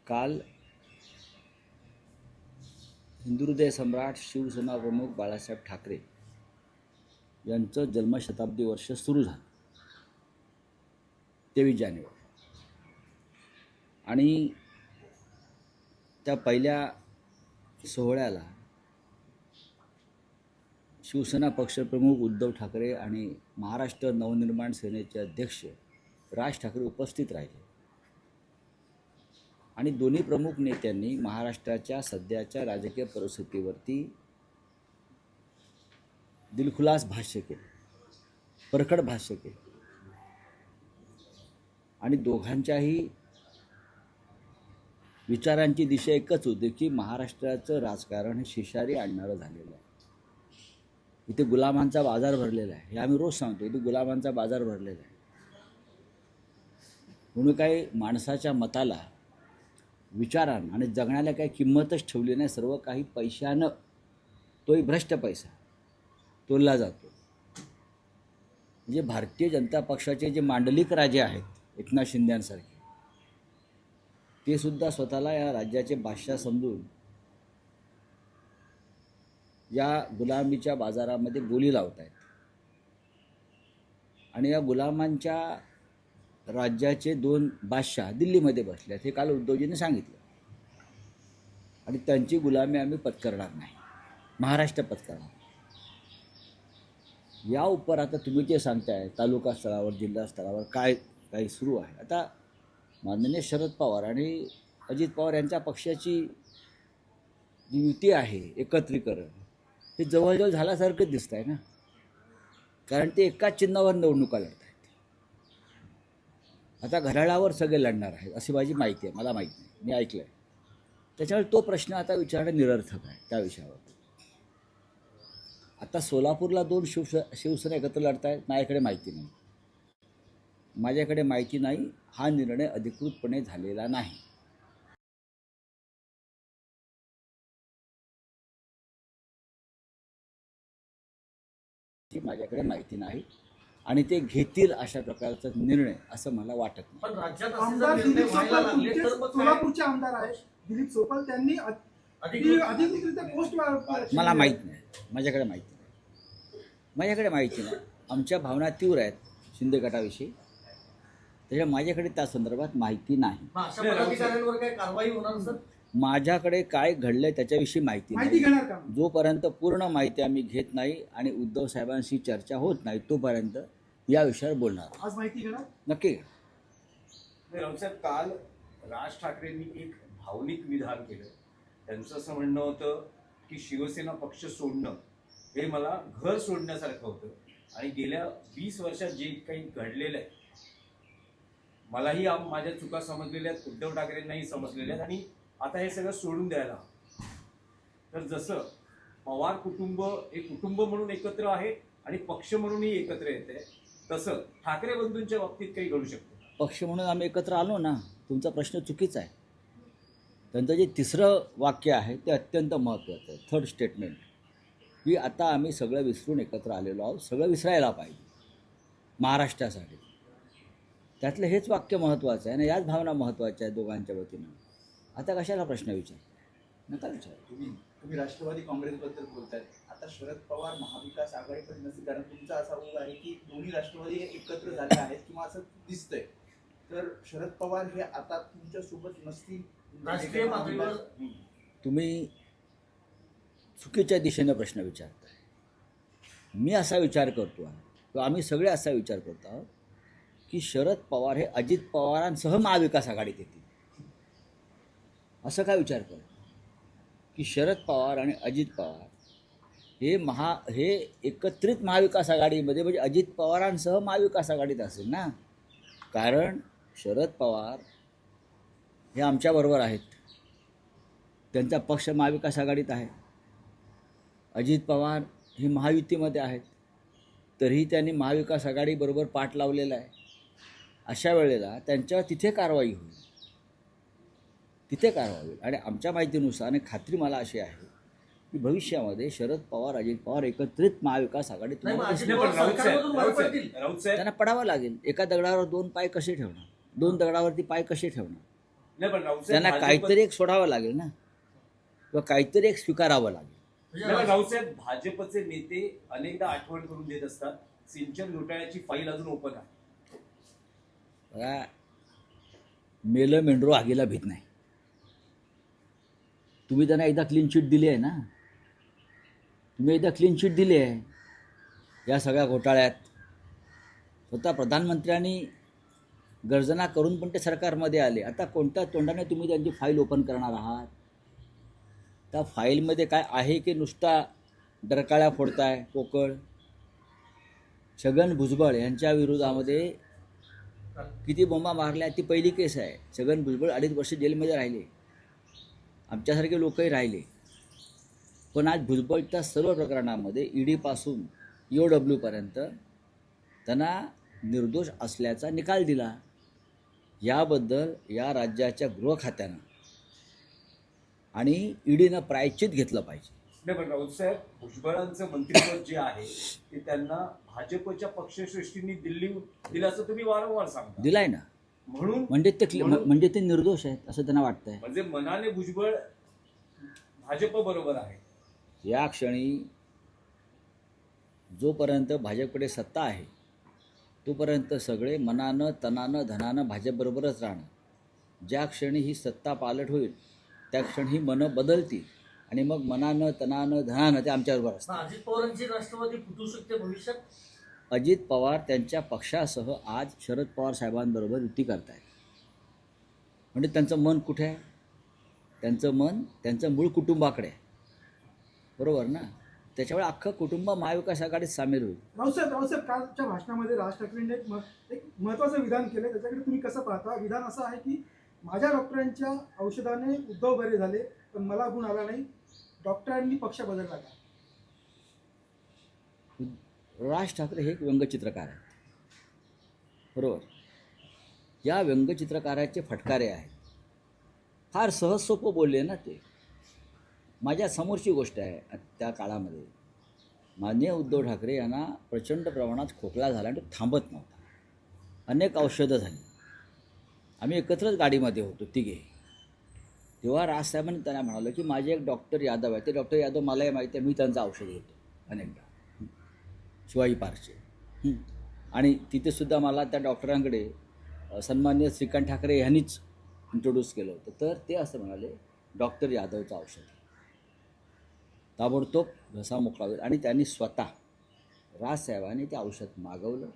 काल हिंदुहृदय सम्राट शिवसेना प्रमुख बाळासाहेब ठाकरे यांचं जन्मशताब्दी वर्ष सुरू झालं 23 जानेवारी आणि त्या पहिल्या सोहळ्याला शिवसेना पक्षप्रमुख उद्धव ठाकरे आणि महाराष्ट्र नवनिर्माण सेनेचे अध्यक्ष राज ठाकरे उपस्थित राहिले आणि दोन्ही प्रमुख नेत्यांनी महाराष्ट्राच्या सध्याच्या राजकीय परिस्थितीवरती दिलखुलास भाष्य केले, परखड भाष्य केले आणि दोघांच्याही विचारांची दिशा एकच होती की महाराष्ट्राचं राजकारण हे शिशारी आणणारं झालेलं आहे. इथे गुलामांचा बाजार भरलेला आहे, हे आम्ही रोज सांगतो. इथे गुलामांचा बाजार भरलेला आहे म्हणून काही माणसाच्या मताला, विचारांना आणि जगण्याला काही किंमतच ठेवली नाही. सर्व काही पैशानं, तोही भ्रष्ट पैसा तोलला जातो. म्हणजे भारतीय जनता पक्षाचे जे मांडलिक राजे आहेत एकनाथ शिंदेसारखे, ते सुद्धा स्वतःला या राज्याचे बादशाह समजून या गुलामीच्या बाजारामध्ये बोली लावत आहेत आणि या गुलामांच्या राज्याचे 2 बादशाह दिल्लीमध्ये बसले आहेत, हे काल उद्धवजींनी सांगितलं. आणि त्यांची गुलामी आम्ही पत्करणार नाही, महाराष्ट्र पत्करणार. या उपर आता तुम्ही जे सांगताय तालुका स्तरावर, जिल्हा स्तरावर काय काही सुरू आहे. आता माननीय शरद पवार आणि अजित पवार यांच्या पक्षाची जी युती आहे, एकत्रीकरण, हे जवळजवळ झाल्यासारखंच दिसत आहे ना. कारण ते एकाच चिन्हावर निवडणुका लढत आहेत. आता घड्याळावर सगळे लढणार आहेत अशी माझी माहिती आहे, मला माहीत नाही, मी ऐकलं आहे. त्याच्यामुळे तो प्रश्न आता विचारणं निरर्थक आहे त्या विषयावर. आता सोलापूरला 2 शिवसेना एकत्र लढत आहेत, माझ्याकडे माहिती नाही. हा निर्णय अधिकृतपणे झालेला नाही. माझ्याकडे माहिती नाही आणि ते घेतील अशा प्रकारचा निर्णय असं मला वाटत नाही. पण राज्यात आमदार दिलीप सोपल सोलापूरचे आमदार आहेत दिलीप सोपल, त्यांनी अधिकृतरित्या पोस्ट मला माहीत नाही, माझ्याकडे माहिती नाही. आमच्या भावना तीव्र आहेत शिंदे गटाविषयी, त्याच्या माझ्याकडे त्या संदर्भात माहिती नाही. माझ्याकडे काय घडलंय त्याच्याविषयी माहिती नाही. जोपर्यंत पूर्ण माहिती आम्ही घेत नाही आणि उद्धव साहेबांशी चर्चा होत नाही तोपर्यंत या विषयावर बोलणार. आज माहिती घेणार नक्की. रावसाहेब, काल राज ठाकरेंनी एक भावनिक विधान केलं. त्यांचं असं म्हणणं होतं की शिवसेना पक्ष सोडणं हे मला घर सोडण्यासारखं होतं आणि गेल्या 20 वर्षात जे काही घडलेलं आहे, मलाही माझ्या चुका समजलेल्या आहेत, उद्धव ठाकरेंनाही समजलेल्या आहेत आणि आता हे सगळं सोडून द्यायला. तर जसं पवार कुटुंब एक कुटुंब म्हणून एकत्र आहे आणि पक्ष म्हणूनही एकत्र येते, तसं ठाकरे बंधूंच्या बाबतीत काही घडू शकतं. पक्ष म्हणून आम्ही एकत्र आलो ना, तुमचा प्रश्न चुकीचा आहे. त्यांचं जे 3रं वाक्य आहे ते अत्यंत महत्त्वाचं आहे, 3rd स्टेटमेंट, की आता आम्ही सगळं विसरून एकत्र आलेलो आहोत. सगळं विसरायला पाहिजे महाराष्ट्रासाठी. त्यातलं हेच वाक्य महत्त्वाचं आहे आणि याच भावना महत्त्वाच्या आहेत दोघांच्या वतीनं. आता कशाला प्रश्न विचार, नका विचार. तुम्ही राष्ट्रवादी काँग्रेसबद्दल बोलतायत. आता शरद पवार महाविकास आघाडीकडे नसतील, कारण तुमचा असा ऊग आहे की दोन्ही राष्ट्रवादी एकत्र झाले आहेत किंवा असं दिसतंय. तर शरद पवार हे आता तुमच्या सोबत नसतील, राष्ट्रीय पातळीवर तुम्ही चुकीच्या दिशेनं प्रश्न विचारताय. मी असा विचार करतो आहे, किंवा आम्ही सगळे असा विचार करतो आहोत की शरद पवार हे अजित पवारांसह महाविकास आघाडीत येतील. असं काय विचार करतो की शरद पवार आणि अजित पवार हे एकत्रित महाविकास आघाडीमध्ये, म्हणजे अजित पवारांसह महाविकास आघाडीत असेल ना. कारण शरद पवार हे आमच्याबरोबर आहेत, त्यांचा पक्ष महाविकास आघाडीत आहे. अजित पवार हे महायुतीमध्ये आहेत, तरीही त्यांनी महाविकास आघाडीबरोबर पाठ लावलेला आहे. अशा वेळेला त्यांच्यावर तिथे कारवाई होईल आणि आमच्या माहितीनुसार आणि खात्री मला अशी आहे की भविष्यामध्ये शरद पवार, अजित पवार एकत्रित महाविकास आघाडीत त्यांना पडावं लागेल. एका दगडावर 2 पाय कसे ठेवणार, 2 दगडावरती पाय कसे ठेवणार. नाही पण राऊत त्यांना साहेब काहीतरी एक सोडावं लागेल ना, किंवा काहीतरी एक स्वीकारावं लागेल. नाही पण राऊत साहेब भाजपचे नेते अनेकदा आठवण करून देत असतात सिंचन घोटाळ्याची फाईल अजून ओपन आहे. बघा, मेलं मेंढरू आगीला भीत नाही. तुम्ही त्यांना एकदा क्लीन चिट दिली आहे ना, तुम्ही एकदा क्लीन चिट दिली आहे या सगळ्या घोटाळ्यात. स्वतः प्रधानमंत्र्यांनी गर्जना करून पण ते सरकारमध्ये आले. आता कोणत्या तोंडाने तुम्ही त्यांची फाईल ओपन करणार आहात? त्या फाईलमध्ये काय आहे की नुसता डरकाळ्या फोडताय पोकळ? छगन भुजबळ यांच्या विरोधामध्ये किती बोंबा मारल्या, ती पहिली केस आहे. छगन भुजबळ 2.5 वर्ष जेलमध्ये राहिले, आमच्यासारखे लोकही राहिले. पण आज भुजबळच्या सर्व प्रकरणामध्ये ईडीपासून EOWपर्यंत त्यांना निर्दोष असल्याचा निकाल दिला. याबद्दल या राज्याच्या गृह खात्यानं आणि ईडीनं प्रायश्चित घेतलं पाहिजे. नाही पण राऊत साहेब भुजबळांचं मंत्रिपद जे आहे ते त्यांना भाजपच्या पक्षश्रेष्ठींनी दिलं असं तुम्ही वारंवार सांगता. दिलाय ना, म्हणून म्हणजे ते निर्दोष आहेत असं त्यांना वाटतंय. म्हणजे मनाने भुजबळ भाजप बरोबर आहे. या क्षणी जोपर्यंत भाजपकडे सत्ता आहे तोपर्यंत सगळे मनानं तनानं धनानं भाजपबरोबरच राहणं. ज्या क्षणी ही सत्ता पालट होईल त्या क्षणी ही मनं बदलतील आणि मग मनानं तनानं धनानं ते आमच्याबरोबर असतात. अजित पवारांची राष्ट्रवादी फुटू शकते भविष्यात. अजित पवार त्यांच्या पक्षासह आज शरद पवार साहेबांबरोबर युती करतायत. म्हणजे त्यांचं मन कुठे आहे? त्यांचं मन त्यांचं मूळ कुटुंबाकडे आहे, बरोबर ना? त्याच्यामुळे अख्खं कुटुंब महाविकास आघाडीत सामील होईल. रावसाहेब कालच्या भाषणामध्ये राज ठाकरेंनी एक महत्त्वाचं विधान केलं, त्याच्याकडे तुम्ही कसं पाहता? विधान असं आहे की माझ्या डॉक्टरांच्या औषधाने उद्धव बरे झाले पण मला गुण आला नाही, डॉक्टरांनी पक्ष बदलला का? राज ठाकरे हे एक व्यंगचित्रकार आहेत, बरोबर? या व्यंगचित्रकाराचे फटकारे आहेत. फार सहज सोपं बोलले ना ते. माझ्या समोरची गोष्ट आहे. त्या काळामध्ये माननीय उद्धव ठाकरे यांना प्रचंड प्रमाणात खोकला झाला आणि तो थांबत नव्हता. अनेक औषधं झाली. आम्ही एकत्रच गाडीमध्ये होतो तिघे. तेव्हा राजसाहेबांनी त्यांना म्हणालं की माझे एक डॉक्टर यादव आहे, ते डॉक्टर यादव मलाही माहिती आहे, मी त्यांचं औषध घेतो अनेकदा, शिवाजी पार्कचे. आणि तिथेसुद्धा मला त्या डॉक्टरांकडे सन्माननीय श्रीकांत ठाकरे यांनीच इंट्रोड्यूस केलं होतं. तर ते असं म्हणाले डॉक्टर यादवचं औषध आहे, ताबडतोब घसा मोकळा होईल. आणि त्यांनी स्वतः राजसाहेबांनी ते औषध मागवलं,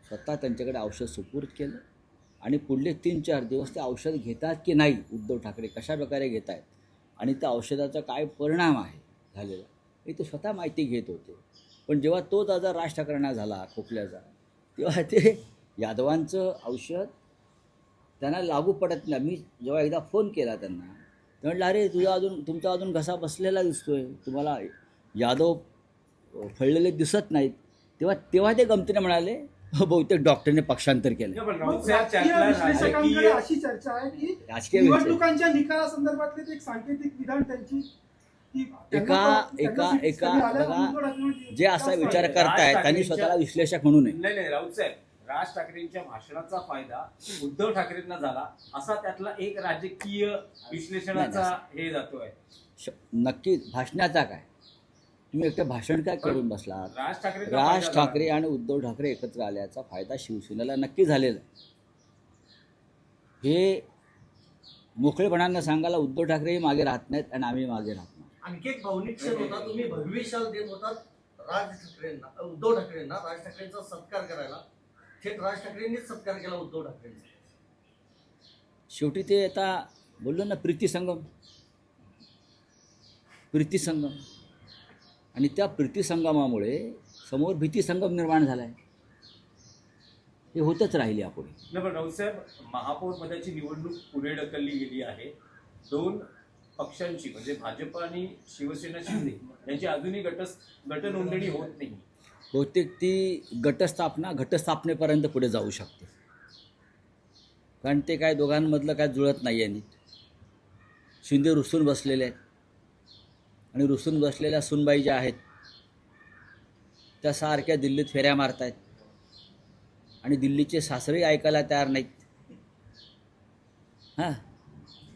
स्वतः त्यांच्याकडे औषध सुपूर्द केलं आणि पुढले 3-4 दिवस ते औषध घेतात की नाही, उद्धव ठाकरे कशा प्रकारे घेत आहेत आणि त्या औषधाचा काय परिणाम आहे झालेला हे ते स्वतः माहिती घेत होते. पण जेव्हा तोच आजार राज ठाकरेंना झाला खोकल्याचा, तेव्हा ते यादवांचं औषध त्यांना लागू पडत नाही. मी जेव्हा एकदा फोन केला त्यांना, ते म्हटलं अरे तुमचा अजून घसा बसलेला दिसतोय, तुम्हाला यादव फळलेले दिसत नाहीत. तेव्हा ते गमतीने म्हणाले बहुतेक डॉक्टरने पक्षांतर केलं. नाही, पण राऊत मग साहेब राजकीय त्यातला विश्लेषकांकडे राजकीय अशी चर्चा आहे की राजकीय निवडणुकांच्या निकालासंदर्भातले एक सांकेतिक विधान त्यांची की बघा, जे असा विचार करतायत त्यांनी स्वतःला विश्लेषक म्हणू नये. नाही राऊत साहेब राज ठाकरेंच्या भाषणाचा फायदा उद्धव ठाकरेंना झाला असा त्यातला एक राजकीय विश्लेषणाचा हे जातोय. नक्कीच भाषणाचा काय, तुम्ही एकटं भाषण काय करून बसलात? राज राज ठाकरे आणि उद्धव ठाकरे एकत्र आल्याचा फायदा शिवसेनेला नक्की झालेला आहे. हे मोकळेपणानं सांगायला उद्धव ठाकरेही मागे राहत नाहीत आणि आम्ही मागे राहत नाही. आणखी एक भावनिक क्षण होता, तुम्ही भरविशाल देत होतात राज ठाकरेंना, उद्धव ठाकरेंना राज ठाकरेंचा सत्कार करायला. थेट राज ठाकरेंनीच सत्कार केला उद्धव ठाकरेंचा. शेवटी ते आता बोललो ना प्रीतिसंगम आणि त्या प्रीतिसंगमामुळे समोर भीतीसंगम निर्माण झाला आहे. हे होतच राहिले यापुढे. नाही पण राऊत साहेब महापौर पदाची निवडणूक पुढे ढकलली गेली आहे. 2 पक्षांची म्हणजे भाजप आणि शिवसेना शिंदे यांची अजूनही गटनोंदणी होत नाही. बहुतेक ती घटस्थापनेपर्यंत पुढे जाऊ शकते, कारण ते काय दोघांमधलं काय जुळत नाही आहे. शिंदे रुसून बसलेले आहेत आणि रुसून बसलेल्या सुनबाई ज्या आहेत त्या सारख्या दिल्लीत फेऱ्या मारत आहेत आणि दिल्लीचे सासरे ऐकायला तयार नाहीत.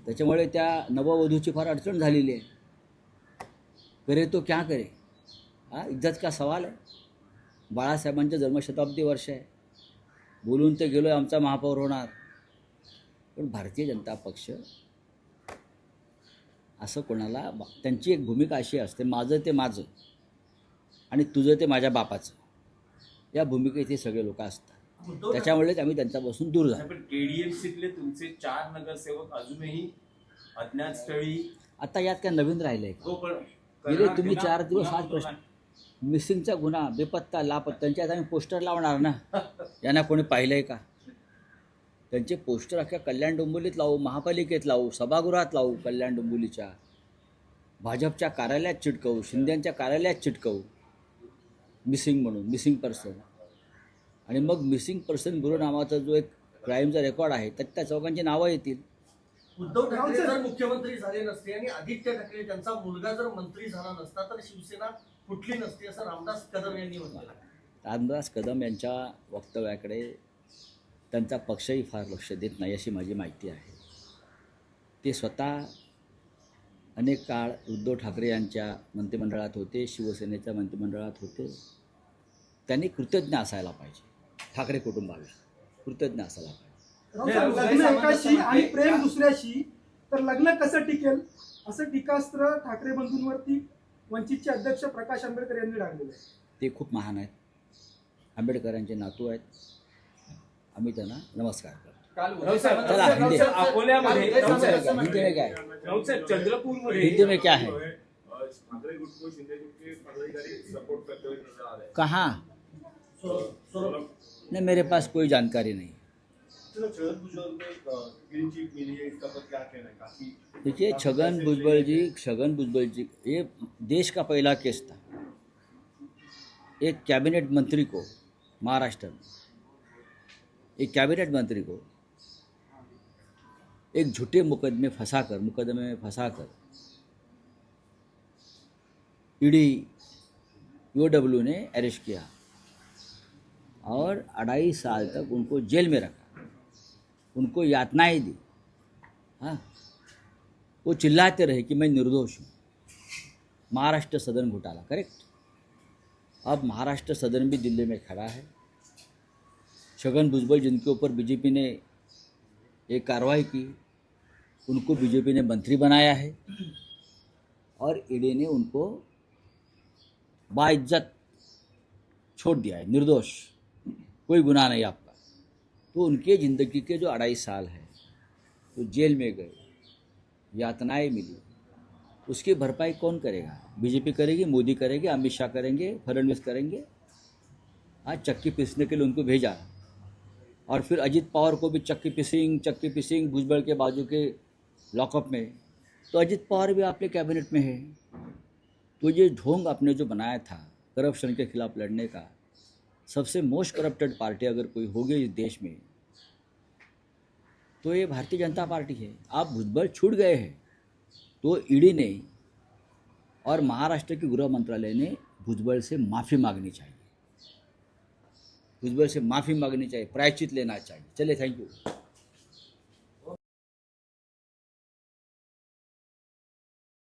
त्याच्यामुळे त्या नववधूची फार अडचण झालेली आहे. करे तो क्या करे, हा इज्जत का सवाल आहे. बाळासाहेबांचं जन्मशताब्दी वर्ष आहे, बोलून ते गेलो आहे आमचा महापौर होणार. पण भारतीय जनता पक्ष असं कोणाला, त्यांची एक भूमिका अशी असते, माझं ते माझं आणि तुझं ते माझ्या बापाचं, या भूमिकेत हे सगळे लोक असतात. उद्धव त्याच्यामुळेच आम्ही त्यांच्यापासून दूर झालो. पण केडीएमसीतले तुमचे 4 नगरसेवक अजूनही अज्ञात स्थळी. आता यात काय नवीन राहिलं आहे का? हो, पण गेले तुम्ही गुन्हा- 4 दिवस गुन्हा हाच प्रश्न, नोंदवला. मिसिंगचा गुन्हा, बेपत्ता लापत्त्यांच्या आम्ही पोस्टर लावणार ना. यांना कोणी पाहिलं आहे का? त्यांचे पोस्टर अख्ख्या कल्याण डोंबिवलीत लावू, महापालिकेत लावू, सभागृहात लावू, कल्याण डोंबिवलीच्या भाजपच्या कार्यालयात चिटकवू, शिंदेच्या कार्यालयात चिटकवू, मिसिंग म्हणून, मिसिंग पर्सन. आणि मग मिसिंग पर्सन ब्युरो नावाचा जो एक क्राईमचा रेकॉर्ड आहे त्यात त्या चौघांची नावं येतील. उद्धव ठाकरे जर मुख्यमंत्री झाले नसते आणि आदित्य ठाकरे त्यांचा मुलगा जर मंत्री झाला नसता तर शिवसेना फुटली नसती, असं रामदास कदम यांनी म्हटलं. रामदास कदम यांच्या वक्तव्याकडे त्यांचा पक्षही फार लक्ष देत नाही अशी माझी माहिती आहे. ते स्वतः अनेक काळ उद्धव ठाकरे यांच्या मंत्रिमंडळात होते, शिवसेनेच्या मंत्रिमंडळात होते. त्यांनी कृतज्ञ असायला पाहिजे, ठाकरे कुटुंबाविषयी कृतज्ञ असायला पाहिजे. राऊत साहेब, लग्न एकाशी आणि प्रेम दुसऱ्याशी, तर लग्न कसं टिकेल असं टीकास्त्र ठाकरे बंधूंवरती वंचितचे अध्यक्ष प्रकाश आंबेडकर यांनी डागलेलं आहे. ते खूप महान आहेत, आंबेडकरांचे नातू आहेत, आम्ही त्यांना नमस्कार करतो. राऊत साहेब, चला, हिंदी. अकोल्यामध्ये हिंदी में क्या है? राऊत साहेब, चंद्रपूरमध्ये हिंदी में क्या है? ठाकरे गुट को शिंदे गुट के पदाधिकारी सपोर्ट करते हुए नजर आ रहे हैं। कहाँ? सौरभ नहीं, मेरे पास कोई जानकारी नहीं. चलो, छगन भुजबल में क्लीन चिट मिली है, इसका पर क्या कहना है? काफी देखिए, छगन भुजबल जी ये देश का पहला केस था. एक कैबिनेट मंत्री को महाराष्ट्र में, एक कैबिनेट मंत्री को एक झूठे मुकदमे में फंसाकर ईडी ईओडब्ल्यू ने अरेस्ट किया और 2.5 साल तक उनको जेल में रखा, उनको यातनाएं दी. हाँ, वो चिल्लाते रहे कि मैं निर्दोष हूँ. महाराष्ट्र सदन घोटाला, करेक्ट. अब महाराष्ट्र सदन भी दिल्ली में खड़ा है. छगन भुजबल जिनके ऊपर बीजेपी ने एक कार्रवाई की, उनको बीजेपी ने मंत्री बनाया है और ईडी ने उनको बाइज्जत छोड़ दिया है, निर्दोष, कोई गुनाह नहीं आपका. तो उनके ज़िंदगी के जो 2.5 साल है तो जेल में गए, यातनाएं मिली, उसकी भरपाई कौन करेगा? बीजेपी करेगी, मोदी करेंगे, अमित शाह करेंगे, फडणवीस करेंगे. आज चक्की पीसने के लिए उनको भेजा और फिर अजीत पवार को भी चक्की पिसिंग भुजबल के बाजू के लॉकअप में. तो अजीत पवार भी आपके कैबिनेट में है. तो ये ढोंग आपने जो बनाया था करप्शन के खिलाफ लड़ने का, सबसे मोस्ट करप्टेड पार्टी अगर कोई होगी इस देश में तो ये भारतीय जनता पार्टी है. आप भुजबल छूट गए हैं तो ईडी ने और महाराष्ट्र के गृह मंत्रालय ने भुजबल से माफ़ी मांगनी चाहिए, प्रायश्चित लेना चाहिए. चलिए, थैंक यू.